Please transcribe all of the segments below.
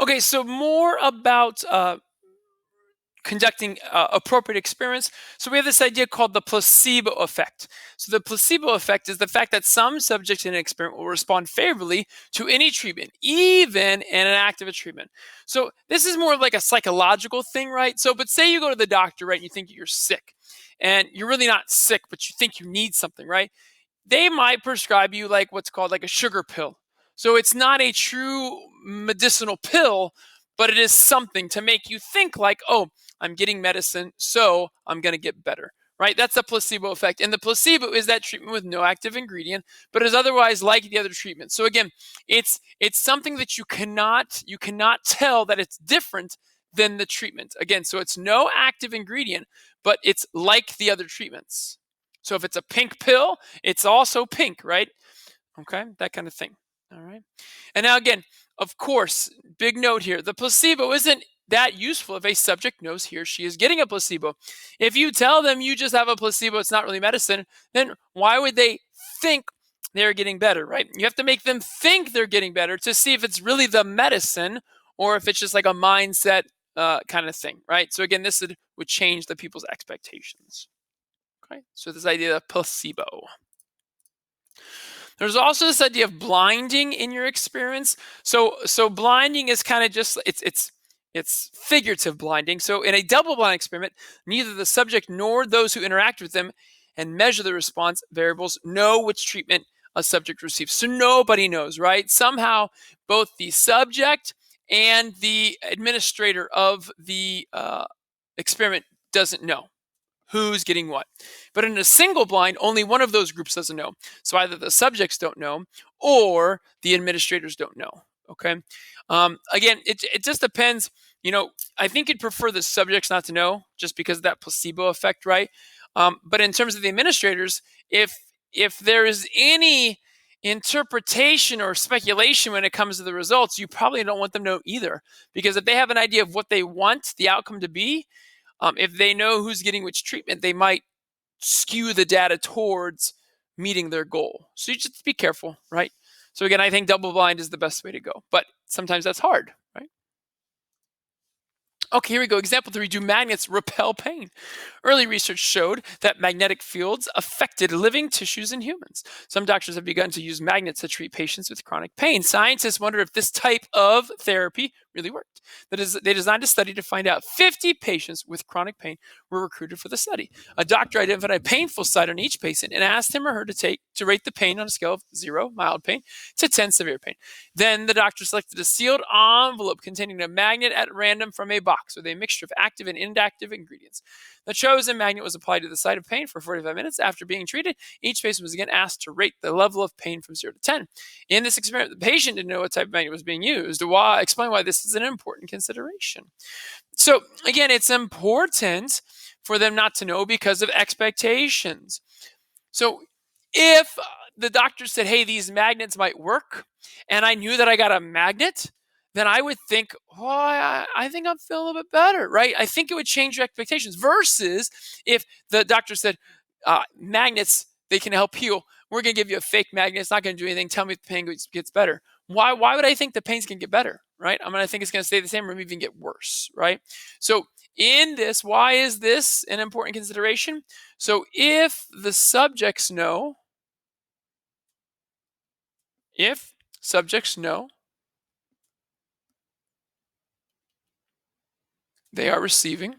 Okay, so more about conducting appropriate experiments. So we have this idea called the placebo effect. So the placebo effect is the fact that some subjects in an experiment will respond favorably to any treatment, even in an active treatment. So this is more like a psychological thing, right? So, but say you go to the doctor, right, and you think you're sick, and you're really not sick, but you think you need something, right? They might prescribe you like what's called like a sugar pill. So it's not a true medicinal pill, but it is something to make you think like, oh, I'm getting medicine, so I'm going to get better. Right? That's the placebo effect. And the placebo is that treatment with no active ingredient, but is otherwise like the other treatment. So again, it's something that you cannot tell that it's different than the treatment. Again, so it's no active ingredient, but it's like the other treatments. So if it's a pink pill, it's also pink, right? Okay, that kind of thing. All right. And now, again, of course, big note here, the placebo isn't that useful if a subject knows he or she is getting a placebo. If you tell them you just have a placebo, it's not really medicine, then why would they think they're getting better, right? You have to make them think they're getting better to see if it's really the medicine or if it's just like a mindset kind of thing, right? So, again, this would change the people's expectations. Okay, so this idea of placebo. There's also this idea of blinding in your experience. So blinding is kind of just it's figurative blinding. So in a double-blind experiment, neither the subject nor those who interact with them and measure the response variables know which treatment a subject receives. So nobody knows, right? Somehow both the subject and the administrator of the experiment doesn't know who's getting what. But in a single blind, only one of those groups doesn't know. So either the subjects don't know or the administrators don't know. Okay. Again, it just depends. I think you'd prefer the subjects not to know just because of that placebo effect, right? But in terms of the administrators, if there is any interpretation or speculation when it comes to the results, you probably don't want them to know either. Because if they have an idea of what they want the outcome to be, if they know who's getting which treatment, they might skew the data towards meeting their goal. So you just be careful, right? So again, I think double blind is the best way to go, but sometimes that's hard, right? Okay, here we go. Example 3, do magnets repel pain? Early research showed that magnetic fields affected living tissues in humans. Some doctors have begun to use magnets to treat patients with chronic pain. Scientists wonder if this type of therapy really worked. That is, they designed a study to find out 50 patients with chronic pain were recruited for the study. A doctor identified a painful site on each patient and asked him or her to rate the pain on a scale of 0, mild pain, to 10, severe pain. Then the doctor selected a sealed envelope containing a magnet at random from a box with a mixture of active and inactive ingredients. The chosen magnet was applied to the site of pain for 45 minutes. After being treated, each patient was again asked to rate the level of pain from 0 to 10. In this experiment, the patient didn't know what type of magnet was being used. Explain why this is an important consideration. So, again, it's important for them not to know because of expectations. So, if the doctor said, hey, these magnets might work, and I knew that I got a magnet, then I would think, oh, I think I'm feeling a little bit better, right? I think it would change your expectations versus if the doctor said, magnets, they can help heal. We're going to give you a fake magnet. It's not going to do anything. Tell me if the pain gets better. Why would I think the pain's going to get better, right? I'm going to think it's going to stay the same or maybe even get worse, right? So in this, why is this an important consideration? So if the subjects know, if subjects know they are receiving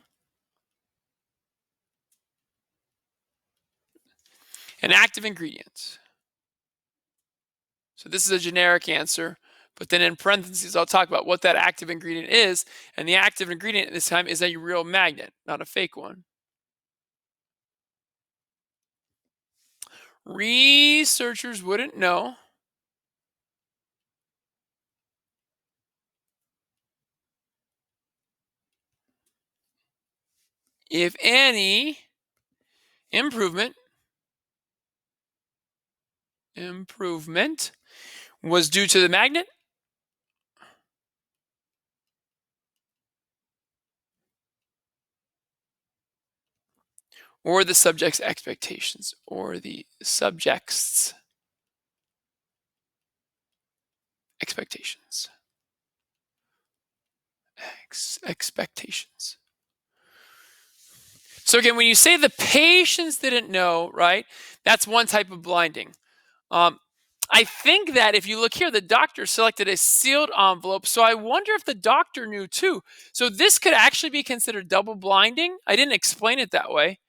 an active ingredient. So this is a generic answer, but then in parentheses, I'll talk about what that active ingredient is. And the active ingredient this time is a real magnet, not a fake one. Researchers wouldn't know if any improvement was due to the magnet or the subject's expectations or the subject's expectations. expectations. So again, when you say the patients didn't know, right, that's one type of blinding. Um, I think that if you look here, the doctor selected a sealed envelope. So I wonder if the doctor knew too. So this could actually be considered double blinding. I didn't explain it that way.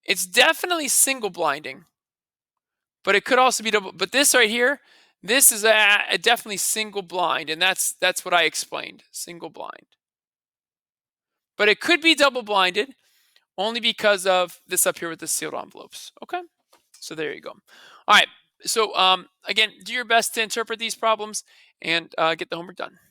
It's definitely single blinding, but it could also be double. But this right here, this is a definitely single blind, and that's what I explained, single blind. But it could be double blinded only because of this up here with the sealed envelopes. Okay, so there you go. All right. So again, do your best to interpret these problems and get the homework done.